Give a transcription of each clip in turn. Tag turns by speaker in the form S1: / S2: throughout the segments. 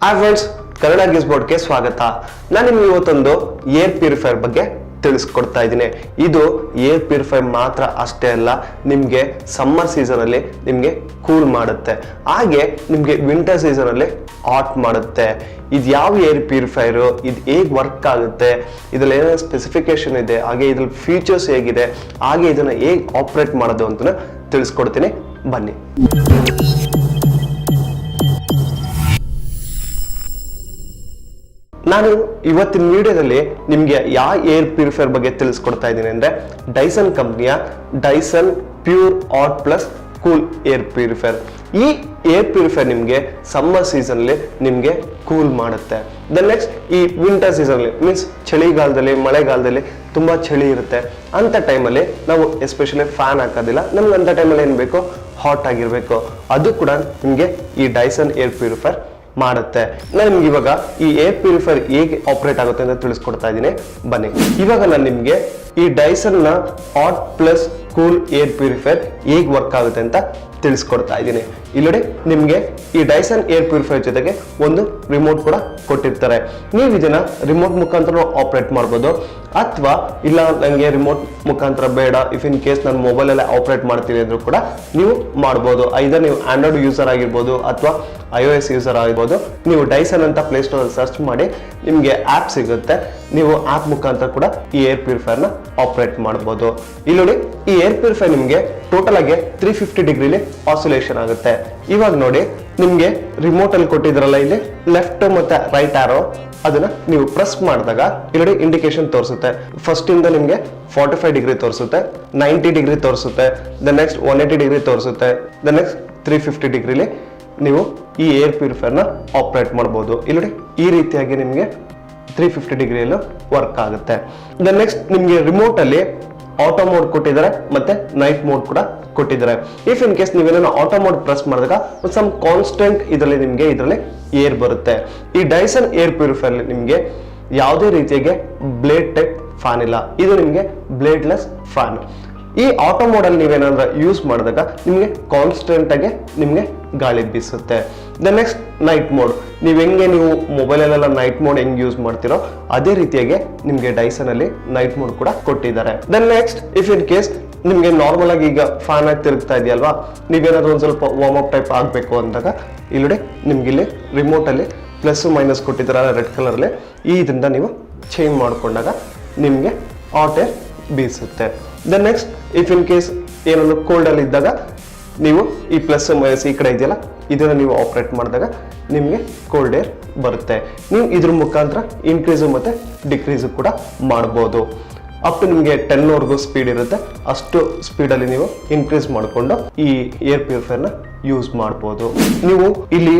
S1: Hi friends, Kannada news ಬೋರ್ಡ್ಗೆ ಸ್ವಾಗತ. ನಾನು ನಿಮ್ಗೆ ಇವತ್ತೊಂದು ಏರ್ ಪ್ಯೂರಿಫೈಯರ್ ಬಗ್ಗೆ ತಿಳಿಸ್ಕೊಡ್ತಾ ಇದ್ದೀನಿ. ಇದು ಏರ್ ಪ್ಯೂರಿಫೈಯರ್ ಮಾತ್ರ ಅಷ್ಟೇ ಅಲ್ಲ, ನಿಮಗೆ ಸಮ್ಮರ್ ಸೀಸನ್ ಅಲ್ಲಿ ನಿಮಗೆ ಕೂಲ್ ಮಾಡುತ್ತೆ, ಹಾಗೆ ನಿಮಗೆ ವಿಂಟರ್ ಸೀಸನ್ ಅಲ್ಲಿ ಹಾಟ್ ಮಾಡುತ್ತೆ. ಇದು ಯಾವ ಏರ್ ಪ್ಯೂರಿಫೈಯರು, ಇದು ಹೇಗೆ ವರ್ಕ್ ಆಗುತ್ತೆ, ಇದ್ರಲ್ಲಿ ಏನೇನು ಸ್ಪೆಸಿಫಿಕೇಶನ್ ಇದೆ, ಹಾಗೆ ಇದ್ರಲ್ಲಿ ಫೀಚರ್ಸ್ ಹೇಗಿದೆ, ಹಾಗೆ ಇದನ್ನ ಹೇಗೆ ಆಪರೇಟ್ ಮಾಡೋದು ಅಂತ ತಿಳಿಸ್ಕೊಡ್ತೀನಿ, ಬನ್ನಿ. ನಾನು ಇವತ್ತಿನ ವಿಡಿಯೋದಲ್ಲಿ ನಿಮಗೆ ಯಾವ ಏರ್ ಪ್ಯೂರಿಫೈಯರ್ ಬಗ್ಗೆ ತಿಳಿಸ್ಕೊಡ್ತಾ ಇದ್ದೀನಿ ಅಂದ್ರೆ ಡೈಸನ್ ಕಂಪ್ನಿಯ Dyson pure hot plus cool air purifier. ಈ ಏರ್ ಪ್ಯೂರಿಫೈಯರ್ ನಿಮಗೆ ಸಮ್ಮರ್ ಸೀಸನ್ ಅಲ್ಲಿ ನಿಮಗೆ ಕೂಲ್ ಮಾಡುತ್ತೆ. ದ ನೆಕ್ಸ್ಟ್ ಈ ವಿಂಟರ್ ಸೀಸನ್ ಅಲ್ಲಿ ಮೀನ್ಸ್ ಚಳಿಗಾಲದಲ್ಲಿ, ಮಳೆಗಾಲದಲ್ಲಿ ತುಂಬಾ ಚಳಿ ಇರುತ್ತೆ, ಅಂತ ಟೈಮಲ್ಲಿ ನಾವು ಎಸ್ಪೆಷಲಿ ಫ್ಯಾನ್ ಹಾಕೋದಿಲ್ಲ, ನಮ್ಗೆ ಅಂತ ಟೈಮಲ್ಲಿ ಏನು ಬೇಕು, ಹಾಟ್ ಆಗಿರ್ಬೇಕು. ಅದು ಕೂಡ ನಿಮಗೆ ಈ ಡೈಸನ್ ಏರ್ ಪ್ಯೂರಿಫೈಯರ್ ಮಾಡುತ್ತೆ. ನಾನು ನಿಮ್ಗೆ ಇವಾಗ ಈ ಏರ್ ಪ್ಯೂರಿಫೈಯರ್ ಹೇಗೆ ಆಪರೇಟ್ ಆಗುತ್ತೆ ಅಂತ ತಿಳಿಸ್ಕೊಡ್ತಾ ಇದ್ದೀನಿ, ಬನ್ನಿ. ಇವಾಗ ನಾನು ನಿಮ್ಗೆ ಈ ಡೈಸನ್ ನ hot plus cool air purifier ಹೇಗೆ ವರ್ಕ್ ಆಗುತ್ತೆ ಅಂತ ತಿಳಿಸ್ಕೊಡ್ತಾ ಇದ್ದೀನಿ. ಇಲ್ಲಿ ನಿಮ್ಗೆ ಈ ಡೈಸನ್ ಏರ್ ಪ್ಯೂರಿಫೈಯರ್ ಜೊತೆಗೆ ಒಂದು ರಿಮೋಟ್ ಕೂಡ ಕೊಟ್ಟಿರ್ತಾರೆ. ನೀವು ಇದನ್ನ ರಿಮೋಟ್ ಮುಖಾಂತರ ಆಪರೇಟ್ ಮಾಡ್ಬೋದು, ಅಥವಾ ಇಲ್ಲ ನನಗೆ ರಿಮೋಟ್ ಮುಖಾಂತರ ಬೇಡ, ಇಫ್ ಇನ್ ಕೇಸ್ ನಾನು ಮೊಬೈಲಲ್ಲೇ ಆಪರೇಟ್ ಮಾಡ್ತೀನಿ ಅಂದ್ರೂ ಕೂಡ ನೀವು ಮಾಡ್ಬೋದು. ಐದರ್ ನೀವು ಆಂಡ್ರಾಯ್ಡ್ ಯೂಸರ್ ಆಗಿರ್ಬೋದು ಅಥವಾ iOS ಯೂಸರ್ ಆಗಿರ್ಬೋದು. ನೀವು ಡೈಸನ್ ಅಂತ ಪ್ಲೇಸ್ಟೋರ್ ಅಲ್ಲಿ ಸರ್ಚ್ ಮಾಡಿ ನಿಮಗೆ ಆ್ಯಪ್ ಸಿಗುತ್ತೆ, ನೀವು ಆ್ಯಪ್ ಮುಖಾಂತರ ಕೂಡ ಈ ಏರ್ ಪ್ಯೂರಿಫೈಯರ್ನ ಆಪರೇಟ್ ಮಾಡ್ಬೋದು. ಇಲ್ಲಿ ನೋಡಿ, ಈ ಏರ್ ಪ್ಯೂರಿಫೈಯರ್ ನಿಮಗೆ ಟೋಟಲ್ ಆಗಿ 350 ಡಿಗ್ರಿಲಿ ಆಸಿಲೇಷನ್ ಆಗುತ್ತೆ. ಇವಾಗ ನೋಡಿ, ನಿಮ್ಗೆ ರಿಮೋಟ್ ಅಲ್ಲಿ ಕೊಟ್ಟಿದ್ರಲ್ಲ, ಇಲ್ಲಿ ಲೆಫ್ಟ್ ಮತ್ತೆ ರೈಟ್ ಆರೋ, ಅದನ್ನ ನೀವು ಪ್ರೆಸ್ ಮಾಡಿದಾಗ ಇಲ್ಲಿ ಇಂಡಿಕೇಶನ್ ತೋರಿಸುತ್ತೆ. ಫಸ್ಟ್ ಇಂದ ನಿಮ್ಗೆ 45 ಡಿಗ್ರಿ ತೋರಿಸುತ್ತೆ, 90 ಡಿಗ್ರಿ ತೋರಿಸುತ್ತೆ, ದ ನೆಕ್ಸ್ಟ್ 180 ಡಿಗ್ರಿ ತೋರಿಸುತ್ತೆ, ದ ನೆಕ್ಸ್ಟ್ 350 ಡಿಗ್ರಿಲಿ ನೀವು ಈ ಏರ್ ಪ್ಯೂರಿಫೈಯರ್ನ ಆಪರೇಟ್ ಮಾಡ್ಬೋದು. ಇಲ್ಲಿ ಈ ರೀತಿಯಾಗಿ ನಿಮಗೆ 350 ಡಿಗ್ರಿಯಲ್ಲೂ ವರ್ಕ್ ಆಗುತ್ತೆ. ದ ನೆಕ್ಸ್ಟ್ ನಿಮ್ಗೆ ರಿಮೋಟ್ ಅಲ್ಲಿ ಆಟೋ ಮೋಡ್ ಕೊಟ್ಟಿದ್ದಾರೆ ಮತ್ತೆ ನೈಟ್ ಮೋಡ್ ಕೂಡ ಕೊಟ್ಟಿದ್ದಾರೆ. ಇಫ್ ಇನ್ ಕೇಸ್ ನೀವೇನೋ ಆಟೋ ಮೋಡ್ ಪ್ರೆಸ್ ಮಾಡಿದಾಗ ಸಮ್ ಕಾನ್ಸ್ಟೆಂಟ್ ಇದರಲ್ಲಿ ಏರ್ ಬರುತ್ತೆ. ಈ ಡೈಸನ್ ಏರ್ ಪ್ಯೂರಿಫೈಯರ್ ನಿಮಗೆ ಯಾವುದೇ ರೀತಿಯಾಗಿ ಬ್ಲೇಡ್ ಟೈಪ್ ಫ್ಯಾನ್ ಇಲ್ಲ, ಇದು ನಿಮಗೆ ಬ್ಲೇಡ್ಲೆಸ್ ಫ್ಯಾನ್. ಈ ಆಟೋ ಮೋಡ್ ಅಲ್ಲಿ ನೀವೇನಾದ್ರೂ ಯೂಸ್ ಮಾಡಿದಾಗ ನಿಮಗೆ ಕಾನ್ಸ್ಟೆಂಟ್ ಆಗಿ ನಿಮಗೆ ಗಾಳಿ ಬೀಸುತ್ತೆ. ದ ನೆಕ್ಸ್ಟ್ ನೈಟ್ ಮೋಡ್, ನೀವು ಮೊಬೈಲಲ್ಲೆಲ್ಲ ನೈಟ್ ಮೋಡ್ ಹೆಂಗ್ ಯೂಸ್ ಮಾಡ್ತಿರೋ ಅದೇ ರೀತಿಯಾಗಿ ನಿಮಗೆ ಡೈಸನ್ ಅಲ್ಲಿ ನೈಟ್ ಮೋಡ್ ಕೂಡ ಕೊಟ್ಟಿದ್ದಾರೆ. Then next if in case ನಿಮ್ಗೆ ನಾರ್ಮಲ್ ಆಗಿ ಈಗ ಫ್ಯಾನ್ ಆಗಿ ತಿರುಗ್ತಾ ಇದೆಯಲ್ವಾ, ನೀವೇನಾದ್ರೂ ಒಂದ್ ಸ್ವಲ್ಪ ವಾರ್ಮ್ ಅಪ್ ಟೈಪ್ ಆಗ್ಬೇಕು ಅಂದಾಗ ಇಲ್ಲಿ ನಿಮ್ಗೆ ಇಲ್ಲಿ ರಿಮೋಟ್ ಅಲ್ಲಿ ಪ್ಲಸ್ ಮೈನಸ್ ಕೊಟ್ಟಿದ್ದಾರಲ್ಲ ರೆಡ್ ಕಲರ್ ಅಲ್ಲಿ, ಇದರಿಂದ ನೀವು ಚೇಂಜ್ ಮಾಡ್ಕೊಂಡಾಗ ನಿಮ್ಗೆ ಹಾಟ್ ಏರ್ ಬೀಸುತ್ತೆ. Then next if in case ಏನಾದ್ರು ಕೋಲ್ಡ್ ಅಲ್ಲಿ ಇದ್ದಾಗ ನೀವು ಈ ಪ್ಲಸ್ ಮೈನಸ್ ಈ ಕಡೆ ಇದೆಯಲ್ಲ, ಇದನ್ನ ನೀವು ಆಪರೇಟ್ ಮಾಡಿದಾಗ ನಿಮಗೆ ಕೋಲ್ಡ್ ಏರ್ ಬರುತ್ತೆ. ನೀವು ಇದ್ರ ಮುಖಾಂತರ ಇನ್ಕ್ರೀಸು ಮತ್ತೆ ಡಿಕ್ರೀಸು ಕೂಡ ಮಾಡ್ಬೋದು. ಅಪ್ ಟು ನಿಮಗೆ 10 ಸ್ಪೀಡ್ ಇರುತ್ತೆ, ಅಷ್ಟು ಸ್ಪೀಡಲ್ಲಿ ನೀವು ಇನ್ಕ್ರೀಸ್ ಮಾಡಿಕೊಂಡು ಈ ಏರ್ ಪ್ಯೂರಿಫೈಯರ್ನ ಯೂಸ್ ಮಾಡ್ಬೋದು. ನೀವು ಇಲ್ಲಿ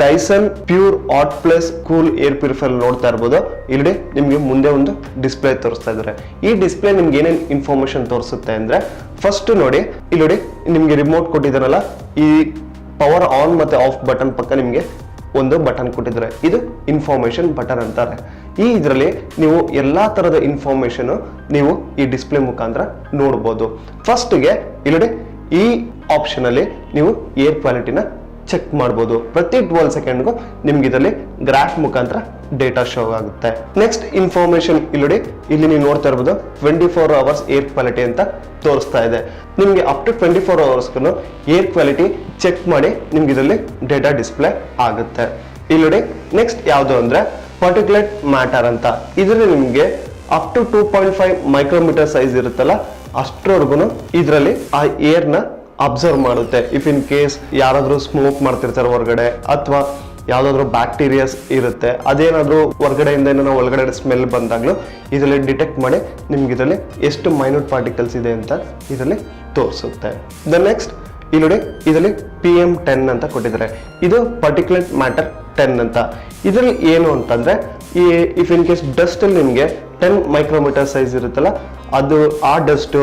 S1: Dyson pure hot plus cool air purifier ನೋಡ್ತಾ ಇರ್ಬೋದು. ಇಲ್ಲಿ ನಿಮ್ಗೆ ಮುಂದೆ ಒಂದು ಡಿಸ್ಪ್ಲೇ ತೋರಿಸ್ತಾ ಇದ್ದಾರೆ. ಈ ಡಿಸ್ಪ್ಲೇ ನಿಮ್ಗೆ ಏನೇನು ಇನ್ಫಾರ್ಮೇಶನ್ ತೋರಿಸುತ್ತೆ ಅಂದ್ರೆ, ಫಸ್ಟ್ ನೋಡಿ, ಇಲ್ಲಿ ನೋಡಿ ನಿಮ್ಗೆ ರಿಮೋಟ್ ಕೊಟ್ಟಿದ್ದಾರಲ್ಲ, ಈ ಪವರ್ ಆನ್ ಮತ್ತೆ ಆಫ್ ಬಟನ್ ಪಕ್ಕ ನಿಮ್ಗೆ ಒಂದು ಬಟನ್ ಕೊಟ್ಟಿದ್ದಾರೆ, ಇದು ಇನ್ಫಾರ್ಮೇಶನ್ ಬಟನ್ ಅಂತಾರೆ. ಈ ಇದರಲ್ಲಿ ನೀವು ಎಲ್ಲಾ ತರದ ಇನ್ಫಾರ್ಮೇಶನ್ ನೀವು ಈ ಡಿಸ್ಪ್ಲೇ ಮುಖಾಂತರ ನೋಡ್ಬೋದು. ಫಸ್ಟ್ಗೆ ಇಲ್ಲಿ ಈ ಆಪ್ಷನ್ ಅಲ್ಲಿ ನೀವು ಏರ್ ಕ್ವಾಲಿಟಿನ ಚೆಕ್ ಮಾಡ್ಬೋದು. ಪ್ರತಿ 12 ಸೆಕೆಂಡ್ಗೂ ನಿಮ್ಗೆ ಇದರಲ್ಲಿ ಗ್ರಾಫ್ ಮುಖಾಂತರ ಡೇಟಾ ಶೋ ಆಗುತ್ತೆ. ನೆಕ್ಸ್ಟ್ ಇನ್ಫಾರ್ಮೇಶನ್ ಇಲ್ಲಿ ನೀವು ನೋಡ್ತಾ ಇರ್ಬೋದು, 24 ಅವರ್ಸ್ ಏರ್ ಕ್ವಾಲಿಟಿ ಅಂತ ತೋರಿಸ್ತಾ ಇದೆ. ನಿಮ್ಗೆ ಅಪ್ ಟು 24 ಅವರ್ಸ್ಗೂ ಏರ್ ಕ್ವಾಲಿಟಿ ಚೆಕ್ ಮಾಡಿ ನಿಮ್ಗೆ ಇದರಲ್ಲಿ ಡೇಟಾ ಡಿಸ್ಪ್ಲೇ ಆಗುತ್ತೆ. ಇಲ್ಲಿ ನೆಕ್ಸ್ಟ್ ಯಾವುದು ಅಂದ್ರೆ ಪರ್ಟಿಕ್ಯುಲೇಟ್ ಮ್ಯಾಟರ್ ಅಂತ. ಇದರಲ್ಲಿ ನಿಮ್ಗೆ ಅಪ್ ಟು 2.5 ಮೈಕ್ರೋಮೀಟರ್ ಸೈಜ್ ಇರುತ್ತಲ್ಲ, ಅಷ್ಟರವರೆಗೂ ಇದರಲ್ಲಿ ಆ ಏರ್ನ ಅಬ್ಸರ್ವ್ ಮಾಡುತ್ತೆ. ಇಫ್ ಇನ್ ಕೇಸ್ ಯಾರಾದ್ರೂ ಸ್ಮೋಕ್ ಮಾಡ್ತಿರ್ತಾರೆ ಹೊರಗಡೆ, ಅಥವಾ ಯಾವ್ದಾದ್ರು ಬ್ಯಾಕ್ಟೀರಿಯಾಸ್ ಇರುತ್ತೆ, ಅದೇನಾದ್ರೂ ಹೊರಗಡೆಯಿಂದ ಏನೋ ಒಳಗಡೆ ಸ್ಮೆಲ್ ಬಂದಾಗ್ಲೂ ಇದರಲ್ಲಿ ಡಿಟೆಕ್ಟ್ ಮಾಡಿ ನಿಮ್ಗೆ ಇದರಲ್ಲಿ ಎಷ್ಟು ಮೈನ್ಯೂಟ್ ಪಾರ್ಟಿಕಲ್ಸ್ ಇದೆ ಅಂತ ಇದರಲ್ಲಿ ತೋರಿಸುತ್ತೆ. ದ ನೆಕ್ಸ್ಟ್ ಇಲ್ಲಿ ಇದರಲ್ಲಿ PM10 ಅಂತ ಕೊಟ್ಟಿದ್ದಾರೆ, ಇದು ಪರ್ಟಿಕ್ಯುಲೇಟ್ ಮ್ಯಾಟರ್ 10 ಅಂತ. ಇದರಲ್ಲಿ ಏನು ಅಂತಂದ್ರೆ, ಈ ಇಫ್ ಇನ್ ಕೇಸ್ ಡಸ್ಟ್ ಅಲ್ಲಿ ನಿಮ್ಗೆ 10 ಮೈಕ್ರೋಮೀಟರ್ ಸೈಜ್ ಇರುತ್ತಲ್ಲ, ಅದು ಆ ಡಸ್ಟ್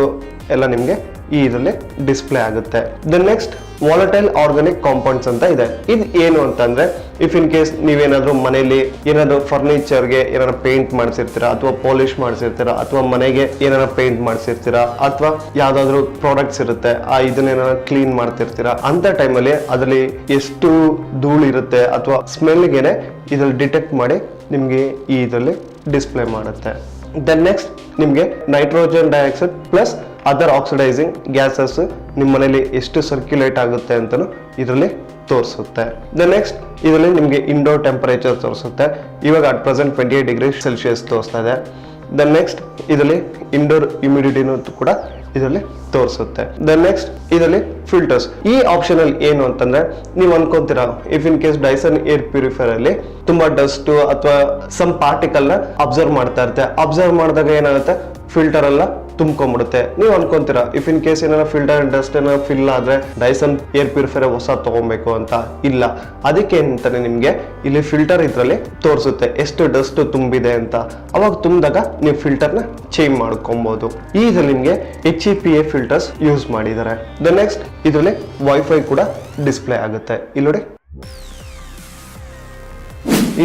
S1: ಎಲ್ಲ ನಿಮ್ಗೆ ಇದರಲ್ಲಿ ಡಿಸ್ಪ್ಲೇ ಆಗುತ್ತೆ. The next volatile organic compounds ಅಂತ ಇದೆ. ಇದು ಏನು ಅಂತಂದ್ರೆ ಇಫ್ ಇನ್ ಕೇಸ್ ನೀವೇನಾದ್ರೂ ಮನೆಯಲ್ಲಿ ಏನಾದ್ರು ಫರ್ನಿಚರ್ಗೆ ಏನಾದ್ರು ಪೇಂಟ್ ಮಾಡಿಸಿರ್ತೀರಾ ಅಥವಾ ಪಾಲಿಶ್ ಮಾಡಿಸಿರ್ತೀರಾ ಅಥವಾ ಮನೆಗೆ ಏನಾರ ಪೇಂಟ್ ಮಾಡಿಸಿರ್ತೀರಾ ಅಥವಾ ಯಾವ್ದಾದ್ರು ಪ್ರಾಡಕ್ಟ್ಸ್ ಇರುತ್ತೆ ಇದನ್ನೇನಾರ ಕ್ಲೀನ್ ಮಾಡ್ತಿರ್ತೀರಾ ಅಂತ ಟೈಮಲ್ಲಿ ಅದರಲ್ಲಿ ಎಷ್ಟು ಧೂಳು ಇರುತ್ತೆ ಅಥವಾ ಸ್ಮೆಲ್ಗೆನೆ ಇದ್ರಲ್ಲಿ ಡಿಟೆಕ್ಟ್ ಮಾಡಿ ನಿಮ್ಗೆ ಇದರಲ್ಲಿ ಡಿಸ್ಪ್ಲೇ ಮಾಡುತ್ತೆ. ದೆನ್ ನೆಕ್ಸ್ಟ್ ನಿಮ್ಗೆ nitrogen dioxide plus other oxidising gases ನಿಮ್ಮ ಮನೇಲಿ ಎಷ್ಟು ಸರ್ಕ್ಯುಲೇಟ್ ಆಗುತ್ತೆ ಅಂತಲೂ ಇದರಲ್ಲಿ ತೋರಿಸುತ್ತೆ. ದ ನೆಕ್ಸ್ಟ್ ಇದರಲ್ಲಿ ನಿಮಗೆ ಇಂಡೋರ್ ಟೆಂಪರೇಚರ್ ತೋರಿಸುತ್ತೆ. ಇವಾಗ ಅಟ್ ಪ್ರೆಸೆಂಟ್ 28 ಡಿಗ್ರಿ ಸೆಲ್ಸಿಯಸ್ ತೋರಿಸ್ತಾ ಇದೆ. ದ ನೆಕ್ಸ್ಟ್ ಇದರಲ್ಲಿ ಇಂಡೋರ್ ಹ್ಯುಮಿಡಿಟಿನೂ ಕೂಡ ಇದರಲ್ಲಿ ತೋರಿಸುತ್ತೆ. ದ ನೆಕ್ಸ್ಟ್ ಇದರಲ್ಲಿ ಫಿಲ್ಟರ್ಸ್. ಈ ಆಪ್ಷನ್ ಅಲ್ಲಿ ಏನು ಅಂತಂದ್ರೆ ನೀವು ಅನ್ಕೊಂತೀರಾ if in case Dyson air purifier ಅಲ್ಲಿ ತುಂಬಾ ಡಸ್ಟ್ ಅಥವಾ ಸಮ್ ಪಾರ್ಟಿಕಲ್ ನ ಅಬ್ಸರ್ವ್ ಮಾಡ್ತಾ ಇರುತ್ತೆ. ಅಬ್ಸರ್ವ್ ಮಾಡಿದಾಗ ಏನಾಗುತ್ತೆ ಫಿಲ್ಟರ್ ಎಲ್ಲ ತುಂಬ್ಕೊಂಡ್ಬಿಡುತ್ತೆ. ನೀವು ಅನ್ಕೊಂತೀರಾ ಇಫ್ ಇನ್ ಕೇಸ್ ಏನಾರ ಫಿಲ್ಟರ್ ಡಸ್ಟ್ ಏನಾರ ಫಿಲ್ ಆದ್ರೆ ಡೈಸನ್ ಏರ್ ಪ್ಯೂರಿಫೈರ್ ಹೊಸ ತಗೊಬೇಕು ಅಂತ. ಇಲ್ಲ, ಅದಕ್ಕೆ ಅಂತಾನೆ ನಿಮ್ಗೆ ಇಲ್ಲಿ ಫಿಲ್ಟರ್ ಇದ್ರಲ್ಲಿ ತೋರಿಸುತ್ತೆ ಎಷ್ಟು ಡಸ್ಟ್ ತುಂಬಿದೆ ಅಂತ. ಅವಾಗ ತುಂಬಿದಾಗ ನೀವು ಫಿಲ್ಟರ್ ನ ಚೇಂಜ್ ಮಾಡ್ಕೊಬಹುದು. ಇದರಲ್ಲಿ ನಿಮ್ಗೆ HEPA ಫಿಲ್ಟರ್ಸ್ ಯೂಸ್ ಮಾಡಿದ್ದಾರೆ. ದ ನೆಕ್ಸ್ಟ್ ಇದರಲ್ಲಿ ವೈಫೈ ಕೂಡ ಡಿಸ್ಪ್ಲೇ ಆಗುತ್ತೆ. ಇಲ್ಲಿ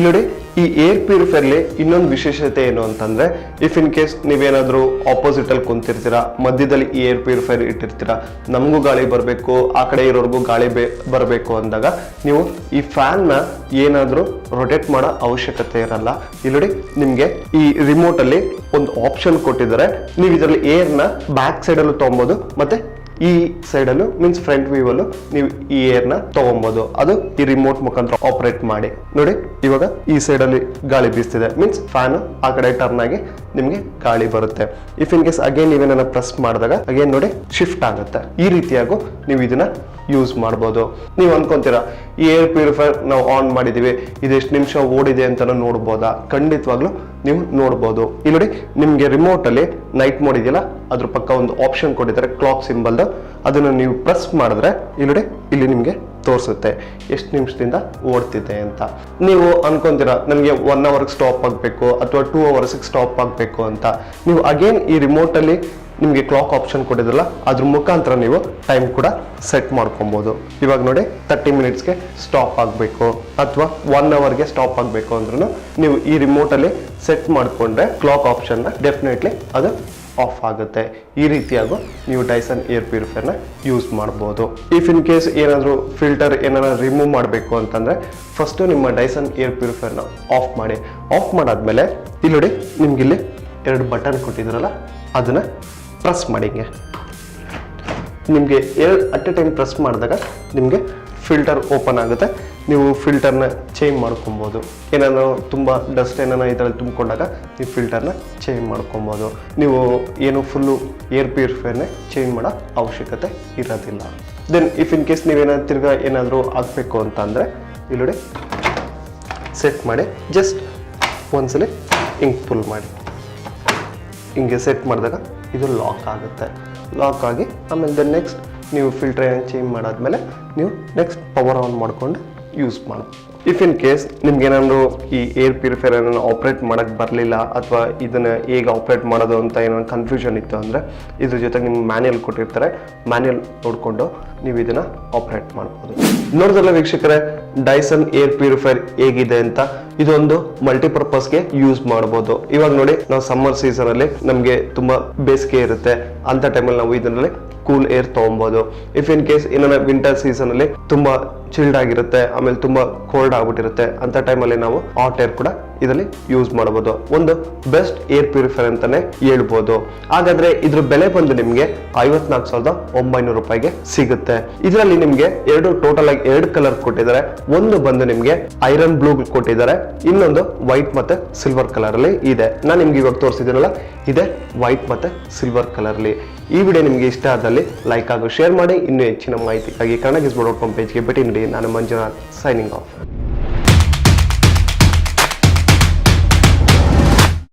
S1: ನೋಡಿ ಈ ಏರ್ ಪ್ಯೂರಿಫೈರ್ ಇನ್ನೊಂದು ವಿಶೇಷತೆ ಏನು ಅಂತಂದ್ರೆ ಇಫ್ ಇನ್ ಕೇಸ್ ನೀವೇನಾದ್ರೂ ಆಪೋಸಿಟ್ ಅಲ್ಲಿ ಕುಂತಿರ್ತೀರಾ, ಮಧ್ಯದಲ್ಲಿ ಈ ಏರ್ ಪ್ಯೂರಿಫೈರ್ ಇಟ್ಟಿರ್ತೀರಾ, ನಮಗೂ ಗಾಳಿ ಬರಬೇಕು ಆ ಕಡೆ ಇರೋರ್ಗೂ ಗಾಳಿ ಬರಬೇಕು ಅಂದಾಗ ನೀವು ಈ ಫ್ಯಾನ್ ನ ಏನಾದ್ರೂ ರೊಟೇಟ್ ಮಾಡೋ ಅವಶ್ಯಕತೆ ಇರಲ್ಲ. ಇಲ್ಲಿ ನಿಮ್ಗೆ ಈ ರಿಮೋಟ್ ಅಲ್ಲಿ ಒಂದು ಆಪ್ಷನ್ ಕೊಟ್ಟಿದ್ದಾರೆ. ನೀವು ಇದರಲ್ಲಿ ಏರ್ ನ ಬ್ಯಾಕ್ ಸೈಡ್ ಅಲ್ಲೂ ತಗೊಬಹುದು ಮತ್ತೆ ಈ ಸೈಡ್ ಅಲ್ಲೂ ಮೀನ್ಸ್ ಫ್ರಂಟ್ ವ್ಯೂ ಅಲ್ಲೂ ನೀವು ಈ ಏರ್ ನ ತಗೊಬಹುದು. ಅದು ಈ ರಿಮೋಟ್ ಮುಖಾಂತರ ಆಪರೇಟ್ ಮಾಡಿ. ನೋಡಿ ಇವಾಗ ಈ ಸೈಡ್ ಅಲ್ಲಿ ಗಾಳಿ ಬೀಸ್ತಿದೆ ಮೀನ್ಸ್ ಫ್ಯಾನ್ ಆ ಕಡೆ ಟರ್ನ್ ಆಗಿ ನಿಮ್ಗೆ ಗಾಳಿ ಬರುತ್ತೆ. ಇಫ್ ಇನ್ ಕೇಸ್ ಅಗೇನ್ ನೀವೇನ ಪ್ರೆಸ್ ಮಾಡಿದಾಗ ಅಗೇನ್ ನೋಡಿ ಶಿಫ್ಟ್ ಆಗುತ್ತೆ. ಈ ರೀತಿಯಾಗೂ ನೀವು ಇದನ್ನ ಯೂಸ್ ಮಾಡ್ಬೋದು. ನೀವು ಅನ್ಕೊಂತೀರಾ ಈ ಏರ್ ಪ್ಯೂರಿಫೈರ್ ನಾವು ಆನ್ ಮಾಡಿದೀವಿ ಇದೆಷ್ಟು ನಿಮಿಷ ಓಡಿದೆ ಅಂತ ನೋಡ್ಬೋದಾ? ಖಂಡಿತವಾಗ್ಲೂ ನೀವು ನೋಡ್ಬೋದು. ಇಲ್ಲಿ ನೋಡಿ ನಿಮ್ಗೆ ರಿಮೋಟ್ ಅಲ್ಲಿ ನೈಟ್ ಮೋಡ್ ಇದೆಯಲ್ಲ ಅದ್ರ ಪಕ್ಕ ಒಂದು ಆಪ್ಷನ್ ಕೊಟ್ಟಿದ್ದಾರೆ ಕ್ಲಾಕ್ ಸಿಂಬಲ್. ಅದನ್ನ ನೀವು ಪ್ರೆಸ್ ಮಾಡಿದ್ರೆ ಇಲ್ಲಿ ನಿಮ್ಗೆ ತೋರಿಸುತ್ತೆ ಎಷ್ಟು ನಿಮಿಷದಿಂದ ಓಡ್ತಿದೆ ಅಂತ. ನೀವು ಅನ್ಕೊಂತೀರಾ ನನಗೆ 1 ಅವರ್ಗೆ ಸ್ಟಾಪ್ ಆಗಬೇಕು ಅಥವಾ 2 ಅವರ್ಸ್ಗೆ ಸ್ಟಾಪ್ ಆಗಬೇಕು ಅಂತ. ನೀವು ಅಗೇನ್ ಈ ರಿಮೋಟ್ ಅಲ್ಲಿ ನಿಮ್ಗೆ ಕ್ಲಾಕ್ ಆಪ್ಷನ್ ಕೊಟ್ಟಿದ್ರಲ್ಲ ಅದ್ರ ಮುಖಾಂತರ ನೀವು ಟೈಮ್ ಕೂಡ ಸೆಟ್ ಮಾಡ್ಕೊಬಹುದು. ಇವಾಗ ನೋಡಿ 30 ಮಿನಿಟ್ಸ್ಗೆ ಸ್ಟಾಪ್ ಆಗಬೇಕು ಅಥವಾ 1 ಅವರ್ಗೆ ಸ್ಟಾಪ್ ಆಗಬೇಕು ಅಂದ್ರೂ ನೀವು ಈ ರಿಮೋಟ್ ಅಲ್ಲಿ ಸೆಟ್ ಮಾಡ್ಕೊಂಡ್ರೆ ಕ್ಲಾಕ್ ಆಪ್ಷನ್ ನ ಡೆಫಿನೆಟ್ಲಿ ಅದು ಆಫ್ ಆಗುತ್ತೆ. ಈ ರೀತಿಯಾಗೂ ನೀವು ಡೈಸನ್ ಏರ್ ಪ್ಯೂರಿಫೈರ್ ನ ಯೂಸ್ ಮಾಡಬಹುದು. ಇಫ್ ಇನ್ ಕೇಸ್ ಏನಾದರೂ ಫಿಲ್ಟರ್ ಏನಾರ ರಿಮೂವ್ ಮಾಡಬೇಕು ಅಂತಂದ್ರೆ ಫಸ್ಟ್ ನಿಮ್ಮ ಡೈಸನ್ ಏರ್ ಪ್ಯೂರಿಫೈರ್ ನ ಆಫ್ ಮಾಡಿ. ಆಫ್ ಮಾಡಾದ್ಮೇಲೆ ಇಲ್ಲಿ ನೋಡಿ ನಿಮ್ಗೆ ಇಲ್ಲಿ 2 ಬಟನ್ ಕೊಟ್ಟಿದ್ರಲ್ಲ ಅದನ್ನ ಪ್ರೆಸ್ ಮಾಡಿ. ನಿಮಗೆ 2 ಅಟ್ ಎ ಟೈಮ್ ಪ್ರೆಸ್ ಮಾಡಿದಾಗ ನಿಮಗೆ ಫಿಲ್ಟರ್ ಓಪನ್ ಆಗುತ್ತೆ. ನೀವು ಫಿಲ್ಟರ್ನ ಚೇಂಜ್ ಮಾಡ್ಕೊಬೋದು. ಏನಾದ್ರು ತುಂಬ ಡಸ್ಟ್ ಏನಾರ ಇದರಲ್ಲಿ ತುಂಬಿಕೊಂಡಾಗ ನೀವು ಫಿಲ್ಟರ್ನ ಚೇಂಜ್ ಮಾಡ್ಕೊಬೋದು. ನೀವು ಏನು ಫುಲ್ಲು ಏರ್ ಪ್ಯೂರಿಫೈರ್ನೇ ಚೇಂಜ್ ಮಾಡೋ ಅವಶ್ಯಕತೆ ಇರೋದಿಲ್ಲ. ದೆನ್ ಇಫ್ ಇನ್ ಕೇಸ್ ನೀವೇನಾದ್ರು ತಿರ್ಗಾ ಏನಾದರೂ ಆಗಬೇಕು ಅಂತ ಅಂದರೆ ಇಲ್ಲಿ ಸೆಟ್ ಮಾಡಿ ಜಸ್ಟ್ ಒಂದ್ಸಲಿ ಹಿಂಗೆ ಪುಲ್ ಮಾಡಿ ಹಿಂಗೆ ಸೆಟ್ ಮಾಡಿದಾಗ ಇದು ಲಾಕ್ ಆಗುತ್ತೆ. ಲಾಕ್ ಆಗಿ ಆಮೇಲೆ ದೆನ್ ನೆಕ್ಸ್ಟ್ ನೀವು ಫಿಲ್ಟರ್ ಚೇಂಜ್ ಮಾಡಾದ್ಮೇಲೆ ನೀವು ನೆಕ್ಸ್ಟ್ ಪವರ್ ಆನ್ ಮಾಡ್ಕೊಂಡು ಯೂಸ್ ಮಾಡಿ. ಇಫ್ ಇನ್ ಕೇಸ್ ನಿಮ್ಗೆ ಏನಾದ್ರು ಈ ಏರ್ ಪ್ಯೂರಿಫೈರ್ ಆಪ್ರೇಟ್ ಮಾಡೋಕ್ಕೆ ಬರಲಿಲ್ಲ ಅಥವಾ ಇದನ್ನು ಹೇಗೆ ಆಪ್ರೇಟ್ ಮಾಡೋದು ಅಂತ ಏನೋ ಕನ್ಫ್ಯೂಷನ್ ಇತ್ತು ಅಂದರೆ ಇದ್ರ ಜೊತೆಗೆ ನಿಮ್ಗೆ ಮ್ಯಾನ್ಯಲ್ ಕೊಟ್ಟಿರ್ತಾರೆ. ಮ್ಯಾನ್ಯಲ್ ನೋಡಿಕೊಂಡು ನೀವು ಇದನ್ನು ಆಪ್ರೇಟ್ ಮಾಡ್ಬೋದು. ನೋಡಿದ್ರಲ್ಲ ವೀಕ್ಷಕರೇ ಡೈಸನ್ ಏರ್ ಪ್ಯೂರಿಫೈರ್ ಹೇಗಿದೆ ಅಂತ. ಇದೊಂದು ಮಲ್ಟಿಪರ್ಪಸ್ಗೆ ಯೂಸ್ ಮಾಡ್ಬೋದು. ಇವಾಗ ನೋಡಿ ನಾವು ಸಮ್ಮರ್ ಸೀಸನ್ ಅಲ್ಲಿ ನಮಗೆ ತುಂಬಾ ಬೇಸಿಗೆ ಇರುತ್ತೆ ಅಂತ ಟೈಮಲ್ಲಿ ನಾವು ಇದರಲ್ಲಿ ಕೂಲ್ ಏರ್ ತಗೊಬೋದು. ಇಫ್ ಇನ್ ಕೇಸ್ ಏನಾರ ವಿಂಟರ್ ಸೀಸನ್ ಅಲ್ಲಿ ತುಂಬಾ ಚಿಲ್ಡ್ ಆಗಿರುತ್ತೆ ಆಮೇಲೆ ತುಂಬಾ ಕೋಲ್ಡ್ ಆಗ್ಬಿಟ್ಟಿರುತ್ತೆ ಅಂತ ಟೈಮಲ್ಲಿ ನಾವು ಹಾಟ್ ಏರ್ ಕೂಡ ಇದರಲ್ಲಿ ಯೂಸ್ ಮಾಡಬಹುದು. ಒಂದು ಬೆಸ್ಟ್ ಏರ್ ಪ್ಯೂರಿಫೈರ್ ಅಂತಾನೆ ಹೇಳ್ಬೋದು. ಹಾಗಾದ್ರೆ ಇದ್ರ ಬೆಲೆ ಬಂದು ನಿಮ್ಗೆ 54,900 ರೂಪಾಯಿಗೆ ಸಿಗುತ್ತೆ. ಇದರಲ್ಲಿ ನಿಮ್ಗೆ ಟೋಟಲ್ ಆಗಿ 2 ಕಲರ್ ಕೊಟ್ಟಿದ್ದಾರೆ. ಒಂದು ಬಂದು ನಿಮ್ಗೆ ಐರನ್ ಬ್ಲೂ ಕೊಟ್ಟಿದ್ದಾರೆ, ಇನ್ನೊಂದು ವೈಟ್ ಮತ್ತೆ ಸಿಲ್ವರ್ ಕಲರ್ ಅಲ್ಲಿ ಇದೆ. ನಾನು ನಿಮ್ಗೆ ಇವಾಗ ತೋರಿಸಿದ್ದೀನಲ್ಲ ಇದೆ ವೈಟ್ ಮತ್ತೆ ಸಿಲ್ವರ್ ಕಲರ್ ಅಲ್ಲಿ. ಈ ವಿಡಿಯೋ ನಿಮ್ಗೆ ಇಷ್ಟ ಆದಲ್ಲಿ ಲೈಕ್ ಹಾಗೂ ಶೇರ್ ಮಾಡಿ. ಇನ್ನೂ ಹೆಚ್ಚಿನ ಮಾಹಿತಿಗಾಗಿ ಕನ್ನಡ ಗಿಸ್ಬೋರ್ಡ್.com ಪೇಜ್ಗೆ ಭೇಟಿ ನೀಡಿ. ನಾನು ಮಂಜುನಾಥ್ ಸೈನಿಂಗ್ ಆಫ್.